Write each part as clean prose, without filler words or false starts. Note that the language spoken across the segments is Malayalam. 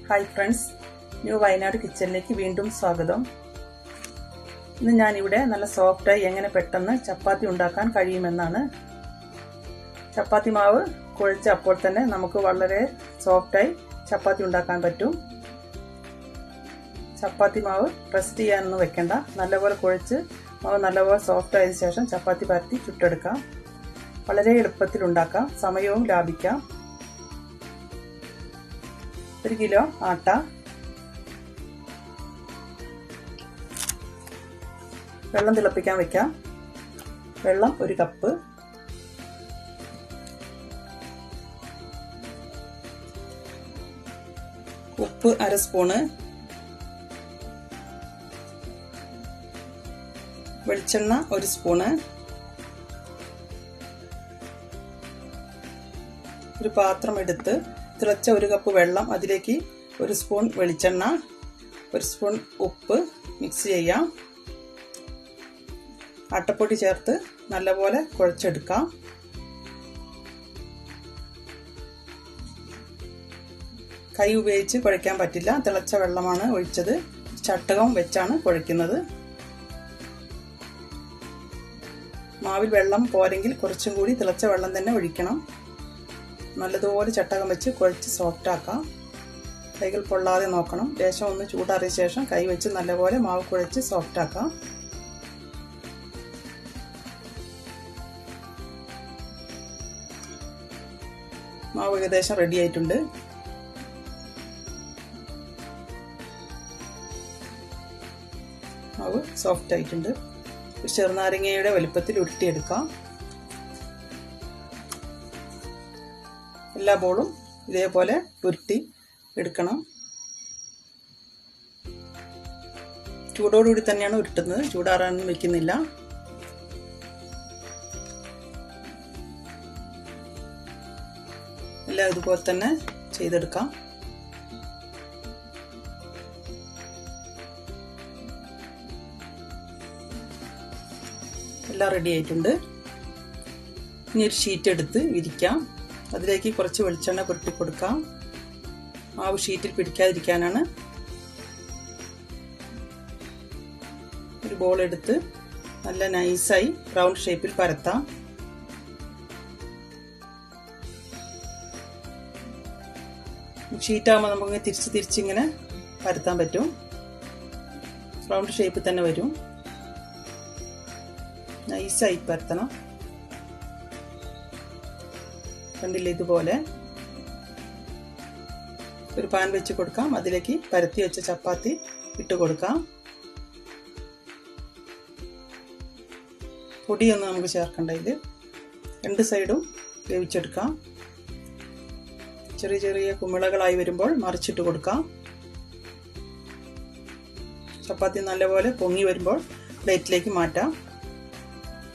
Hi friends, new Wayanad kitchen like veendum swagatham. ഇന്ന് ഞാൻ ഇവിടെ നല്ല സോഫ്റ്റ് ആയി എങ്ങനെ പെട്ടെന്ന് ചപ്പാത്തി ഉണ്ടാക്കാൻ കഴിയുമെന്നാണ്. ചപ്പാത്തി മാവ് കുഴച്ച അപ്പോൾ തന്നെ നമുക്ക് വളരെ സോഫ്റ്റ് ആയി ചപ്പാത്തി ഉണ്ടാക്കാൻ പറ്റും. ചപ്പാത്തി മാവ് റെസ്റ്റ് ചെയ്യാനൊന്നും വെക്കണ്ട. നല്ലപോലെ കുഴച്ച് മാവ് നല്ലപോലെ സോഫ്റ്റ് ആയതിനു ശേഷം ചപ്പാത്തി പരത്തി ചുട്ടെടുക്കാം. വളരെ എളുപ്പത്തിൽ ഉണ്ടാക്കാം, സമയവും ലാഭിക്കാം. 1 കിലോ ആട്ട, വെള്ളം തിളപ്പിക്കാൻ വെക്കാം. വെള്ളം 1 കപ്പ്, ഉപ്പ് 1/2 സ്പൂണ്, വെളിച്ചെണ്ണ 1 സ്പൂണ്, ഒരു പാത്രം എടുത്ത് തിളച്ച 1 കപ്പ് വെള്ളം, അതിലേക്ക് 1 സ്പൂൺ വെളിച്ചെണ്ണ, 1 സ്പൂൺ ഉപ്പ് മിക്സ് ചെയ്യാം. ആട്ടപ്പൊടി ചേർത്ത് നല്ലപോലെ കുഴച്ചെടുക്കാം. കൈ ഉപയോഗിച്ച് കുഴയ്ക്കാൻ പറ്റില്ല, തിളച്ച വെള്ളമാണ് ഒഴിച്ചത്. ചട്ടകം വെച്ചാണ് കുഴയ്ക്കുന്നത്. മാവിൽ വെള്ളം പോരെങ്കിൽ കുറച്ചും കൂടി തിളച്ച വെള്ളം തന്നെ ഒഴിക്കണം. നല്ലതുപോലെ ചട്ടകം വെച്ച് കുഴച്ച് സോഫ്റ്റ് ആക്കാം. കൈകൾ പൊള്ളാതെ നോക്കണം. ലേശം ഒന്ന് ചൂടാറിയ ശേഷം കൈ വെച്ച് നല്ലപോലെ മാവ് കുഴച്ച് സോഫ്റ്റ് ആക്കാം. മാവ് ഏകദേശം റെഡി ആയിട്ടുണ്ട്. മാവ് സോഫ്റ്റ് ആയിട്ടുണ്ട്. ഒരു ചെറുനാരങ്ങയുടെ വലുപ്പത്തിൽ ഉരുട്ടിയെടുക്കാം. എല്ലാ ബോളും ഇതേപോലെ ഉരുട്ടി എടുക്കണം. ചൂടോടുകൂടി തന്നെയാണ് ഉരുട്ടുന്നത്, ചൂടാറാനൊന്നും വെക്കുന്നില്ല. എല്ലാം ഇതുപോലെ തന്നെ ചെയ്തെടുക്കാം. എല്ലാം റെഡി ആയിട്ടുണ്ട്. ഇനി ഒരു ഷീറ്റ് എടുത്ത് വിരിക്കാം. അതിലേക്ക് കുറച്ച് വെളിച്ചെണ്ണ പുരട്ടി കൊടുക്കാം. മാവ് ഷീറ്റിൽ പിടിക്കാതിരിക്കാനാണ്. ഒരു ബോൾ എടുത്ത് നല്ല നൈസായി റൗണ്ട് ഷേപ്പിൽ പരത്താം. ഷീറ്റാകുമ്പോൾ നമുക്ക് തിരിച്ചിങ്ങനെ പരത്താൻ പറ്റും. റൗണ്ട് ഷേപ്പിൽ തന്നെ വരും. നൈസായി പരത്തണം. കണ്ടില്ലേ, ഇതുപോലെ ഒരു പാൻ വെച്ച് കൊടുക്കാം. അതിലേക്ക് പരത്തി വെച്ച ചപ്പാത്തി ഇട്ട് കൊടുക്കാം. പൊടിയൊന്നും നമുക്ക് ചേർക്കണ്ട. ഇത് 2 സൈഡും വേവിച്ചെടുക്കാം. ചെറിയ ചെറിയ കുമിളകളായി വരുമ്പോൾ മറിച്ചിട്ട് കൊടുക്കാം. ചപ്പാത്തി നല്ലപോലെ പൊങ്ങി വരുമ്പോൾ പ്ലേറ്റിലേക്ക് മാറ്റാം.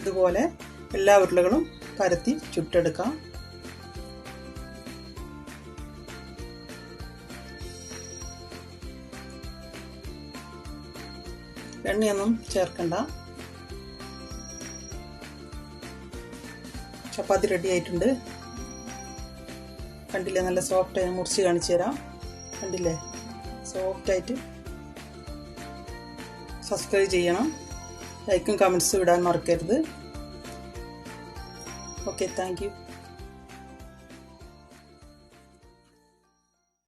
ഇതുപോലെ എല്ലാ ഉരുളകളും പരത്തി ചുട്ടെടുക്കാം. എണ്ണയൊന്നും ചേർക്കണ്ട. ചപ്പാത്തി റെഡി ആയിട്ടുണ്ട്. കണ്ടില്ലേ, നല്ല സോഫ്റ്റ് ആയി. മുറിച്ച് കാണിച്ചു തരാം. കണ്ടില്ലേ, സോഫ്റ്റ് ആയിട്ട്. സബ്സ്ക്രൈബ് ചെയ്യണം. ലൈക്കും കമൻസും ഇടാൻ മറക്കരുത്. Okay, thank you.